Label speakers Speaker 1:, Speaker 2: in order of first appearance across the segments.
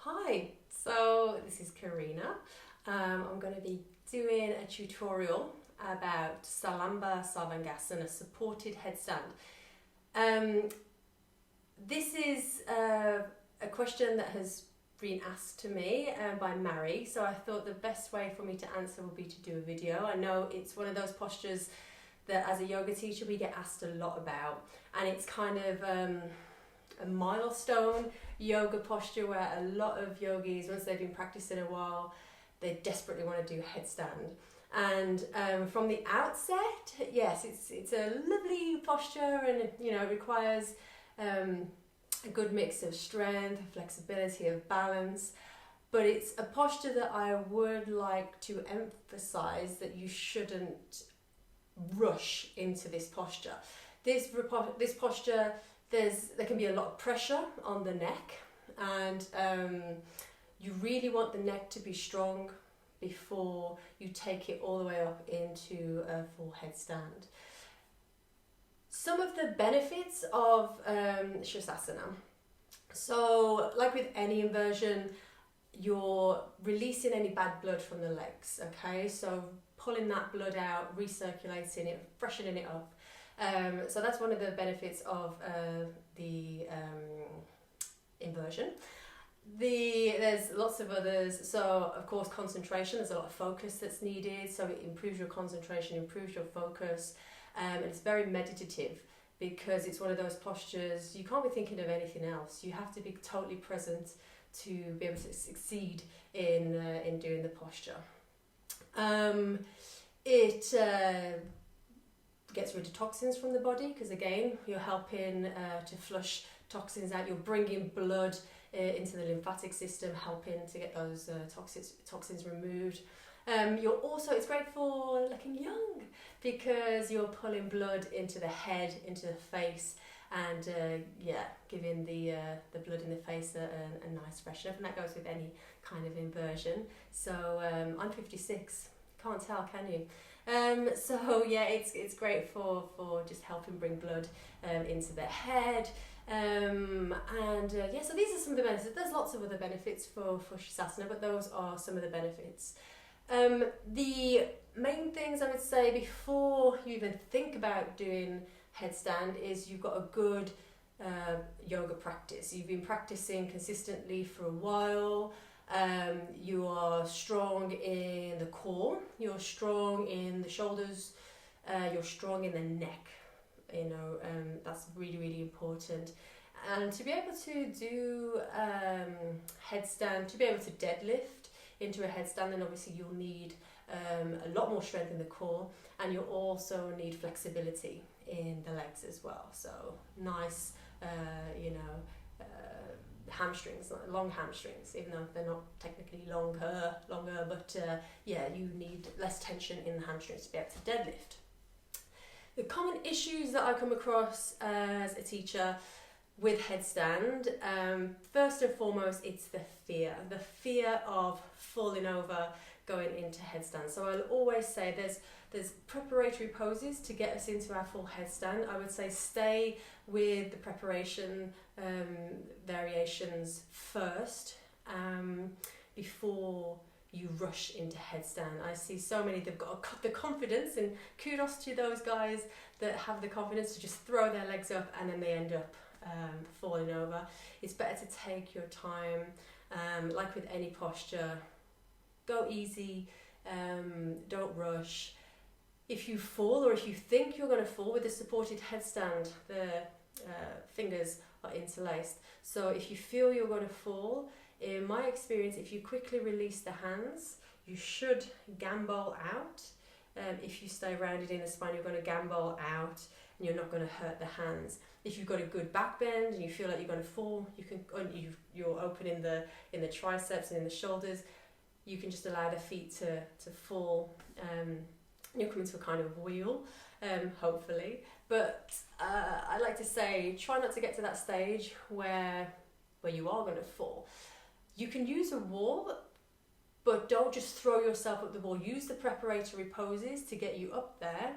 Speaker 1: Hi, so this is Karina. I'm going to be doing a tutorial about Salamba Sarvangasana, supported headstand. This is a question that has been asked to me by Mary, so I thought the best way for me to answer would be to do a video. I know it's one of those postures that as a yoga teacher we get asked a lot about, and it's kind of a milestone yoga posture where a lot of yogis, once they've been practicing a while, they desperately want to do headstand. And from the outset, yes, it's a lovely posture, and it requires a good mix of strength, flexibility, of balance. But it's a posture that I would like to emphasize that you shouldn't rush into this posture. This posture, there can be a lot of pressure on the neck, and you really want the neck to be strong before you take it all the way up into a full headstand. Some of the benefits of Shirsasana. So, like with any inversion, you're releasing any bad blood from the legs, okay? So pulling that blood out, recirculating it, freshening it up. So that's one of the benefits of the inversion. There's lots of others. So of course concentration, there's a lot of focus that's needed, so it improves your concentration, improves your focus, and it's very meditative because it's one of those postures you can't be thinking of anything else. You have to be totally present to be able to succeed in doing the posture. It gets rid of toxins from the body because again you're helping to flush toxins out. You're bringing blood into the lymphatic system, helping to get those toxins removed. It's great for looking young because you're pulling blood into the head, into the face, and giving the blood in the face a nice freshen up, and that goes with any kind of inversion. So I'm 56, can't tell, can you? It's great for just helping bring blood into the head. So these are some of the benefits. There's lots of other benefits for Shirsasana, but those are some of the benefits. The main things I would say before you even think about doing headstand is you've got a good yoga practice. You've been practicing consistently for a while. You are strong in the core, you're strong in the shoulders, you're strong in the neck. That's really, really important. And to be able to do headstand, to be able to deadlift into a headstand, then obviously you'll need a lot more strength in the core, and you'll also need flexibility in the legs as well. So nice, hamstrings, long hamstrings, even though they're not technically longer, but you need less tension in the hamstrings to be able to deadlift. The common issues that I come across as a teacher with headstand, first and foremost, it's the fear of falling over going into headstand. So I'll always say there's preparatory poses to get us into our full headstand. I would say stay with the preparation variations first before you rush into headstand. I see so many, they've got the confidence, and kudos to those guys that have the confidence to just throw their legs up and then they end up falling over. It's better to take your time, like with any posture. Go easy, don't rush. If you fall, or if you think you're going to fall with a supported headstand, the fingers are interlaced. So if you feel you're going to fall, in my experience, if you quickly release the hands, you should gambol out. If you stay rounded in the spine, you're going to gambol out, and you're not going to hurt the hands. If you've got a good back bend and you feel like you're going to fall, you're open in the triceps and in the shoulders, you can just allow the feet to fall. You'll come into a kind of wheel, hopefully. But I like to say, try not to get to that stage where you are going to fall. You can use a wall, but don't just throw yourself up the wall. Use the preparatory poses to get you up there,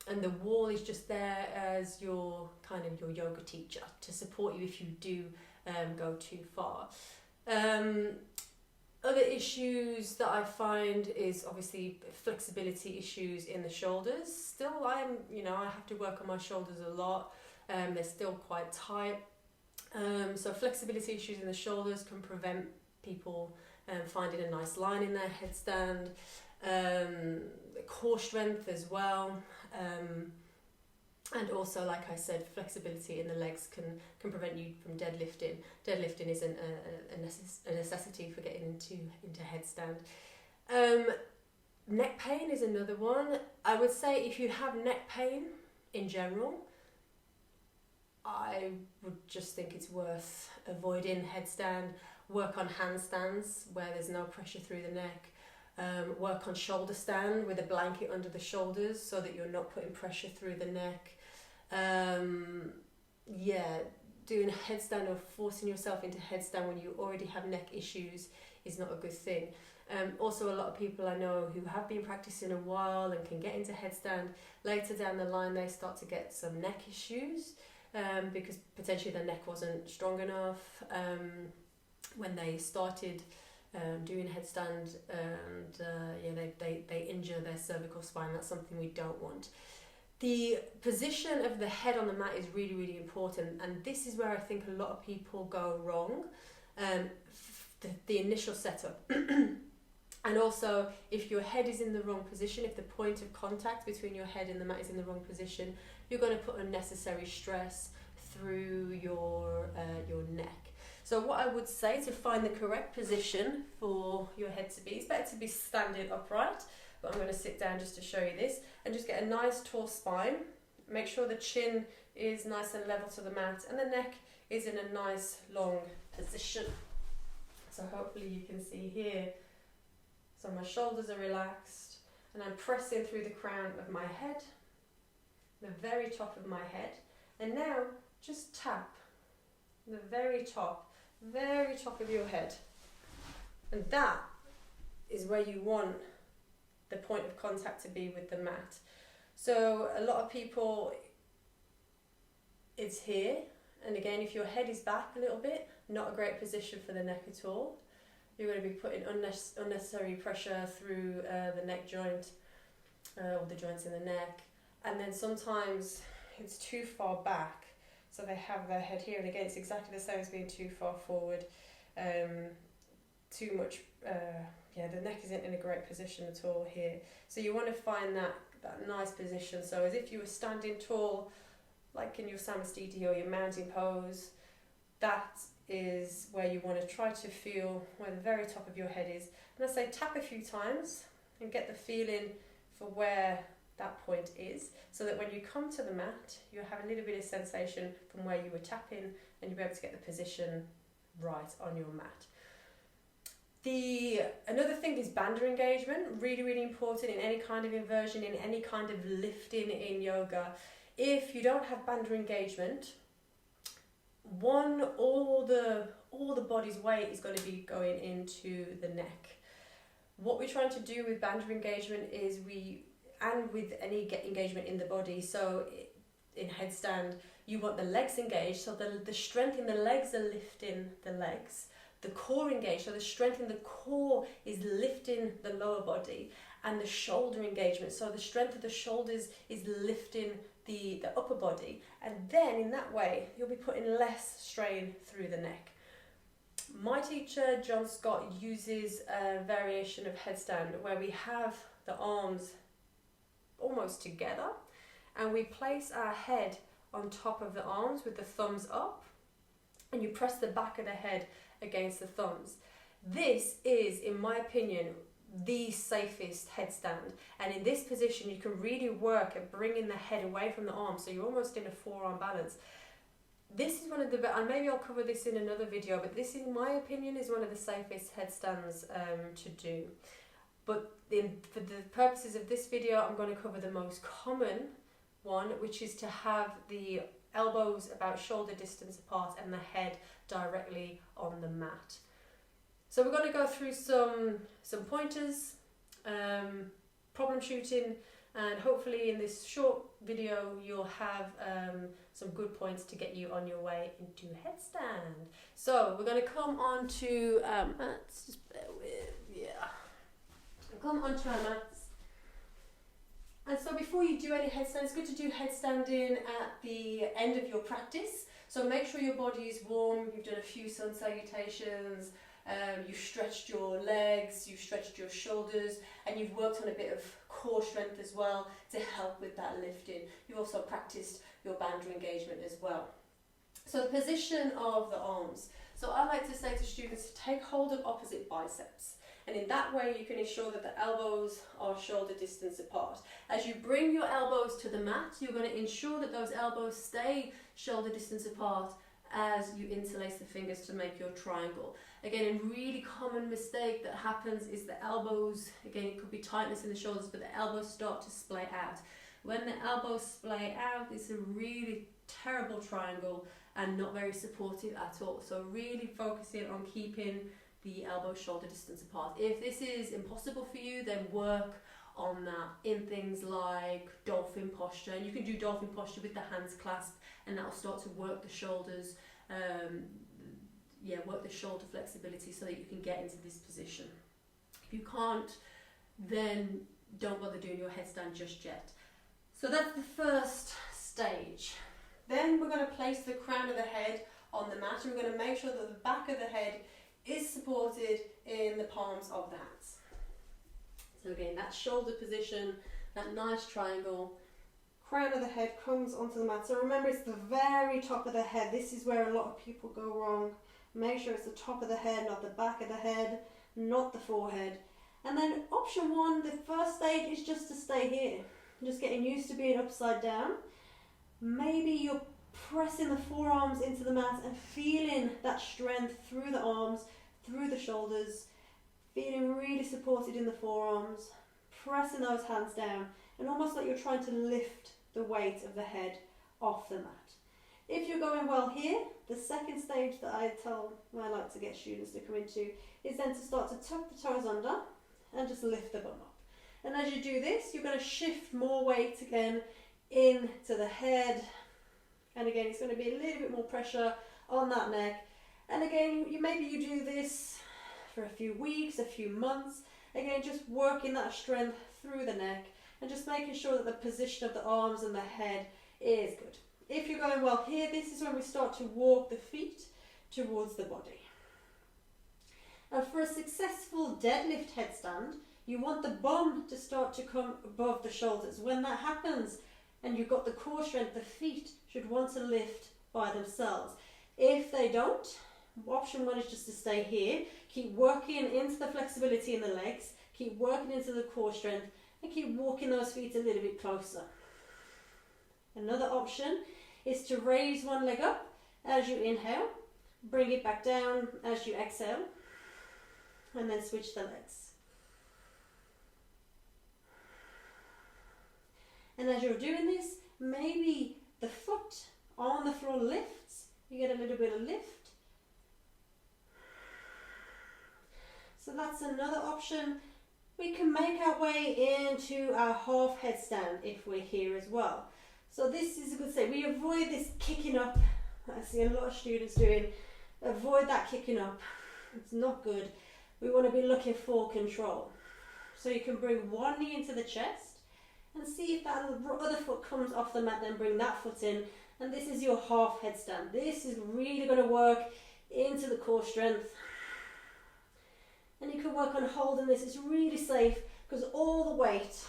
Speaker 1: and the wall is just there as your yoga teacher to support you if you do go too far. Other issues that I find is obviously flexibility issues in the shoulders. Still, I have to work on my shoulders a lot. They're still quite tight. So flexibility issues in the shoulders can prevent people finding a nice line in their headstand. Core strength as well. And also, like I said, flexibility in the legs can prevent you from deadlifting. Deadlifting isn't a necessity for getting into headstand. Neck pain is another one. I would say if you have neck pain in general, I would just think it's worth avoiding headstand. Work on handstands where there's no pressure through the neck. Work on shoulder stand with a blanket under the shoulders so that you're not putting pressure through the neck. Doing a headstand or forcing yourself into headstand when you already have neck issues is not a good thing. Also, a lot of people I know who have been practicing a while and can get into headstand, later down the line they start to get some neck issues because potentially their neck wasn't strong enough when they started doing headstand, and they injure their cervical spine. That's something we don't want. The position of the head on the mat is really, really important, and this is where I think a lot of people go wrong. The initial setup. And also, if your head is in the wrong position, if the point of contact between your head and the mat is in the wrong position, you're going to put unnecessary stress through your neck. So what I would say to find the correct position for your head to be, it's better to be standing upright, but I'm going to sit down just to show you this, and just get a nice tall spine. Make sure the chin is nice and level to the mat, and the neck is in a nice long position. So hopefully you can see here. So my shoulders are relaxed, and I'm pressing through the crown of my head, the very top of my head, and now just tap the very top of your head, and that is where you want the point of contact to be with the mat. So a lot of people, it's here, and again, if your head is back a little bit, not a great position for the neck at all. You're going to be putting unnecessary pressure through the neck joint, or the joints in the neck, and then sometimes it's too far back, so they have their head here, and again, it's exactly the same as being too far forward, too much, the neck isn't in a great position at all here. So you want to find that nice position, so as if you were standing tall, like in your samastiti or your mountain pose. That is where you want to try to feel where the very top of your head is. And I say tap a few times and get the feeling for where that point is, so that when you come to the mat, you have a little bit of sensation from where you were tapping, and you'll be able to get the position right on your mat. Another thing is bandha engagement, really, really important in any kind of inversion, in any kind of lifting in yoga. If you don't have bandha engagement, all the body's weight is going to be going into the neck. What we're trying to do with bandha engagement is and with any engagement in the body, so in headstand, you want the legs engaged, so the strength in the legs are lifting the legs. The core engaged, so the strength in the core is lifting the lower body, and the shoulder engagement, so the strength of the shoulders is lifting the upper body, and then in that way you'll be putting less strain through the neck. My teacher John Scott uses a variation of headstand where we have the arms almost together, and we place our head on top of the arms with the thumbs up, and you press the back of the head against the thumbs. This is, in my opinion, the safest headstand, and in this position you can really work at bringing the head away from the arms, so you're almost in a forearm balance. This is one of the, and maybe I'll cover this in another video, but this, in my opinion, is one of the safest headstands to do. But for the purposes of this video, I'm going to cover the most common one, which is to have the elbows about shoulder distance apart and the head directly on the mat. So we're going to go through some pointers, problem shooting, And hopefully in this short video you'll have some good points to get you on your way into headstand. So we're going to come on to mats, just bear with, yeah. Come onto our mats. And so before you do any headstand, it's good to do headstanding at the end of your practice. So make sure your body is warm, you've done a few sun salutations, you've stretched your legs, you've stretched your shoulders, and you've worked on a bit of core strength as well to help with that lifting. You've also practiced your banter engagement as well. So the position of the arms. So I like to say to students to take hold of opposite biceps. And in that way you can ensure that the elbows are shoulder distance apart. As you bring your elbows to the mat, you're going to ensure that those elbows stay shoulder distance apart as you interlace the fingers to make your triangle. Again, a really common mistake that happens is the elbows, again it could be tightness in the shoulders, but the elbows start to splay out. When the elbows splay out, it's a really terrible triangle and not very supportive at all. So really focusing on keeping the elbows shoulder distance apart. If this is impossible for you, then work on that in things like dolphin posture. And you can do dolphin posture with the hands clasped, and that'll start to work the shoulders, work the shoulder flexibility so that you can get into this position. If you can't, then don't bother doing your headstand just yet. So that's the first stage. Then we're going to place the crown of the head on the mat, and we're going to make sure that the back of the head is supported in the palms of the hands. So again, that shoulder position, that nice triangle. Crown of the head comes onto the mat. So remember, it's the very top of the head. This is where a lot of people go wrong. Make sure it's the top of the head, not the back of the head, not the forehead. And then option one, the first stage is just to stay here. Just getting used to being upside down. Maybe you're pressing the forearms into the mat and feeling that strength through the arms, through the shoulders, feeling really supported in the forearms, pressing those hands down, and almost like you're trying to lift the weight of the head off the mat. If you're going well here, the second stage that I like to get students to come into is then to start to tuck the toes under and just lift the bum up. And as you do this, you're going to shift more weight again into the head. And again, it's going to be a little bit more pressure on that neck. And again, maybe you do this for a few weeks, a few months. Again, just working that strength through the neck and just making sure that the position of the arms and the head is good. If you're going well here, this is when we start to walk the feet towards the body. And for a successful deadlift headstand, you want the bum to start to come above the shoulders. When that happens and you've got the core strength, the feet should want to lift by themselves. If they don't, option one is just to stay here. Keep working into the flexibility in the legs, keep working into the core strength, and keep walking those feet a little bit closer. Another option is to raise one leg up as you inhale, bring it back down as you exhale, and then switch the legs. And as you're doing this, maybe the foot on the floor lifts, you get a little bit of lift. So that's another option. We can make our way into our half headstand if we're here as well. So this is a good say. We avoid this kicking up. I see a lot of students doing. Avoid that kicking up. It's not good. We want to be looking for control. So you can bring one knee into the chest and see if that other foot comes off the mat, then bring that foot in. And this is your half headstand. This is really going to work into the core strength. And you can work on holding this. It's really safe because all the weight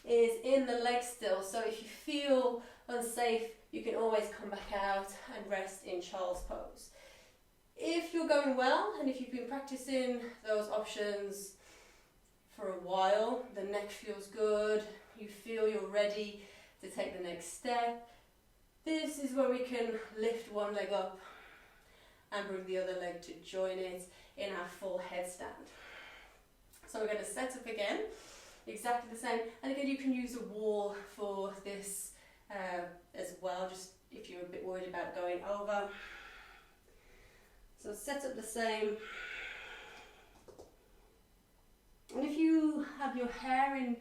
Speaker 1: is in the legs still. So if you feel unsafe, you can always come back out and rest in child's pose. If you're going well and if you've been practicing those options for a while, the neck feels good, you feel you're ready to take the next step, this is where we can lift one leg up and bring the other leg to join it in our full headstand. So we're going to set up again, exactly the same, and again you can use a wall for this as well, just if you're a bit worried about going over. So set up the same. And if you have your hair in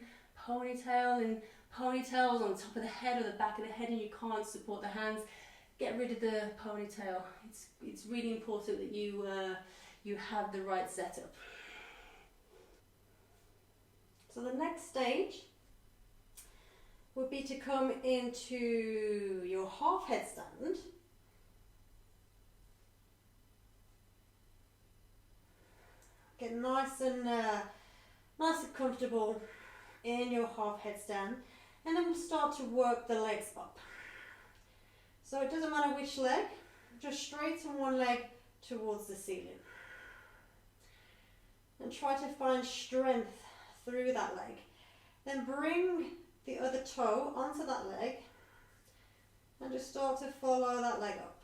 Speaker 1: ponytail and ponytails on top of the head or the back of the head and you can't support the hands, get rid of the ponytail. It's really important that you have the right setup. So the next stage would be to come into your half headstand. Get nice and comfortable in your half headstand, and then we'll start to work the legs up. So it doesn't matter which leg, just straighten one leg towards the ceiling. And try to find strength through that leg. Then bring the other toe onto that leg and just start to follow that leg up.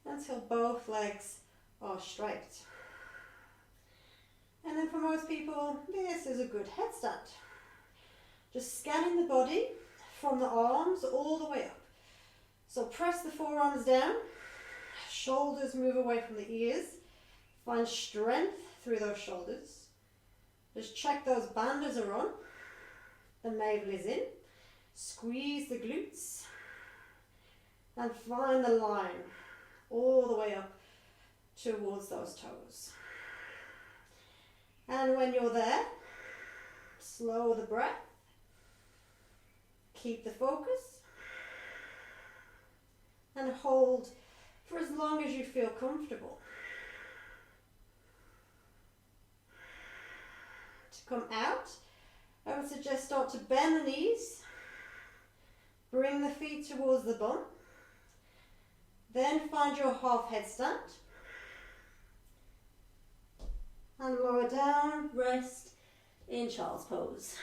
Speaker 1: Until both legs are straight. And then for most people, this is a good headstand. Just scanning the body from the arms all the way up. So press the forearms down, shoulders move away from the ears, find strength through those shoulders. Just check those bandas are on, the navel is in, squeeze the glutes, and find the line all the way up towards those toes. And when you're there, slow the breath, keep the focus, and hold for as long as you feel comfortable. To come out, I would suggest start to bend the knees, bring the feet towards the bum, then find your half headstand, and lower down, rest in child's pose.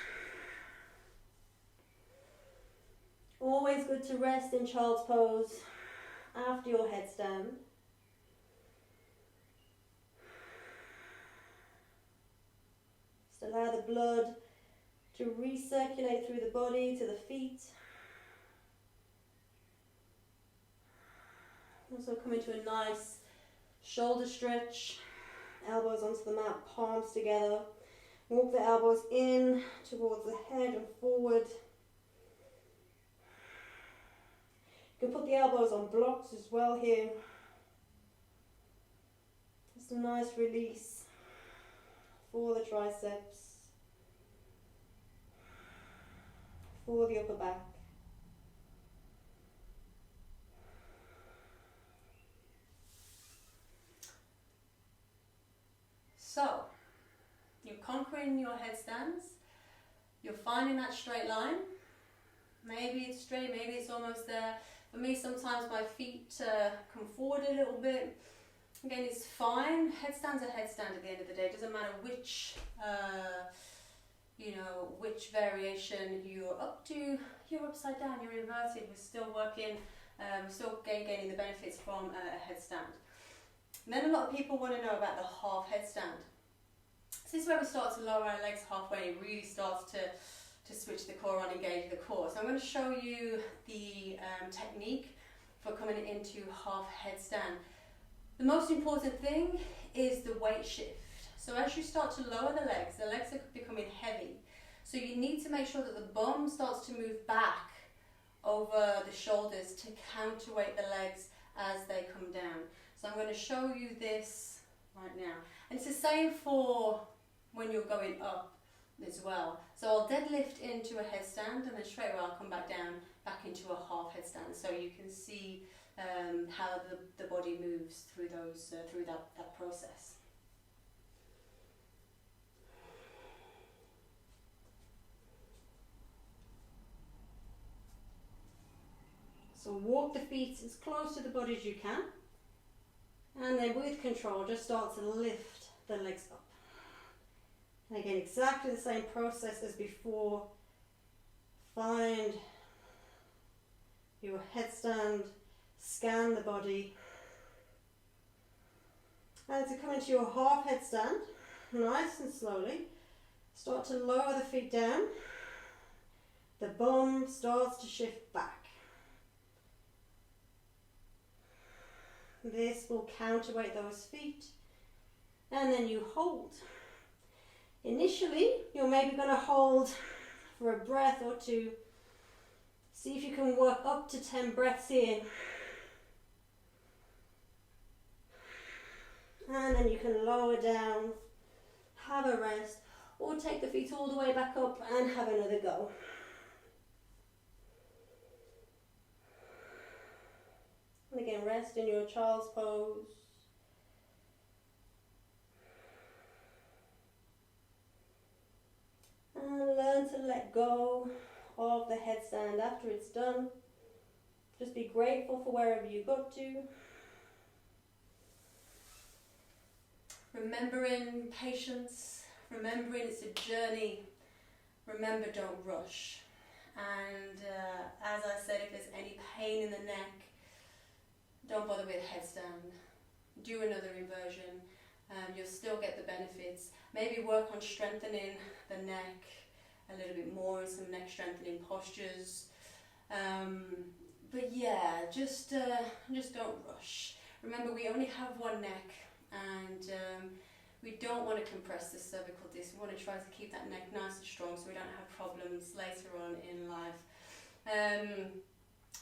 Speaker 1: Always good to rest in child's pose after your headstand. Just allow the blood to recirculate through the body to the feet. Also come into a nice shoulder stretch, elbows onto the mat, palms together. Walk the elbows in towards the head and forward. You can put the elbows on blocks as well here. Just a nice release for the triceps, for the upper back. So, you're conquering your headstands, you're finding that straight line. Maybe it's straight, maybe it's almost there. For me, sometimes my feet come forward a little bit. Again, it's fine. Headstand's a headstand at the end of the day. It doesn't matter which, which variation you're up to. You're upside down, you're inverted. We're still working, still gaining the benefits from a headstand. And then a lot of people want to know about the half headstand. So this is where we start to lower our legs halfway. It really starts to switch the core on, engage the core. So I'm going to show you the technique for coming into half headstand. The most important thing is the weight shift. So as you start to lower the legs are becoming heavy. So you need to make sure that the bum starts to move back over the shoulders to counterweight the legs as they come down. So I'm going to show you this right now. And it's the same for when you're going up as well. So I'll deadlift into a headstand and then straight away I'll come back down, back into a half headstand, so you can see how the body moves through that process. So walk the feet as close to the body as you can, and then with control just start to lift the legs up. And again, exactly the same process as before. Find your headstand, scan the body. And to come into your half headstand, nice and slowly, start to lower the feet down. The bum starts to shift back. This will counterweight those feet and then you hold. Initially, you're maybe going to hold for a breath or two. See if you can work up to 10 breaths in. And then you can lower down, have a rest, or take the feet all the way back up and have another go. And again, rest in your child's pose. And learn to let go of the headstand after it's done. Just be grateful for wherever you got to. Remembering patience, remembering it's a journey. Remember, don't rush. And as I said, if there's any pain in the neck, don't bother with headstand. Do another inversion. You'll still get the benefits. Maybe work on strengthening the neck a little bit more, some neck strengthening postures. But yeah, just don't rush. Remember, we only have one neck, and we don't want to compress the cervical disc. We want to try to keep that neck nice and strong so we don't have problems later on in life.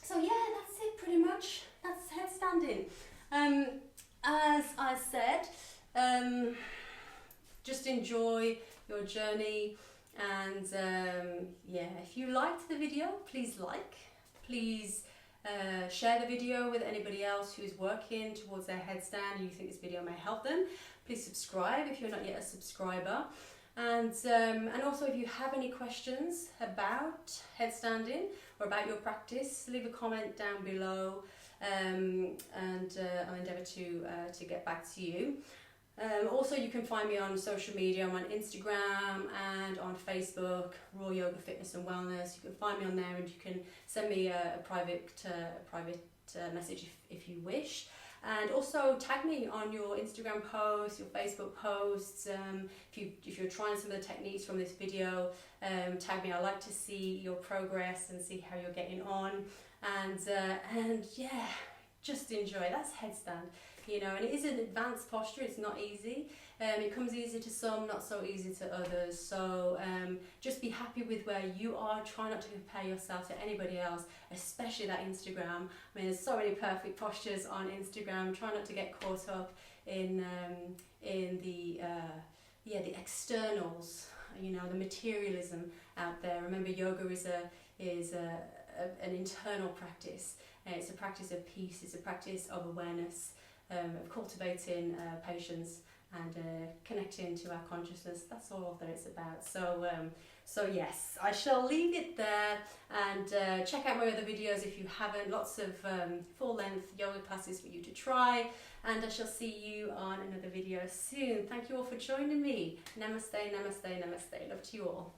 Speaker 1: So yeah, that's it pretty much. That's headstanding. As I said, just enjoy your journey, and yeah, if you liked the video, please please share the video with anybody else who's working towards their headstand and you think this video may help them. Please subscribe if you're not yet a subscriber, and also if you have any questions about headstanding or about your practice, leave a comment down below, and I'll endeavour to get back to you. Also, you can find me on social media. I'm on Instagram and on Facebook, Raw Yoga Fitness and Wellness. You can find me on there, and you can send me a private message if you wish. And also tag me on your Instagram posts, your Facebook posts. If you're trying some of the techniques from this video, tag me. I like to see your progress and see how you're getting on. And yeah, just enjoy. That's headstand. You know, and it is an advanced posture. It's not easy. It comes easy to some, not so easy to others. So just be happy with where you are. Try not to compare yourself to anybody else, especially that Instagram. I mean, there's so many perfect postures on Instagram. Try not to get caught up in the externals. You know, the materialism out there. Remember, yoga is an internal practice. It's a practice of peace. It's a practice of awareness. Of cultivating patience and connecting to our consciousness. That's all that it's about. So yes, I shall leave it there, and check out my other videos if you haven't. Lots of full-length yoga classes for you to try, and I shall see you on another video soon. Thank you all for joining me. Namaste, namaste, namaste. Love to you all.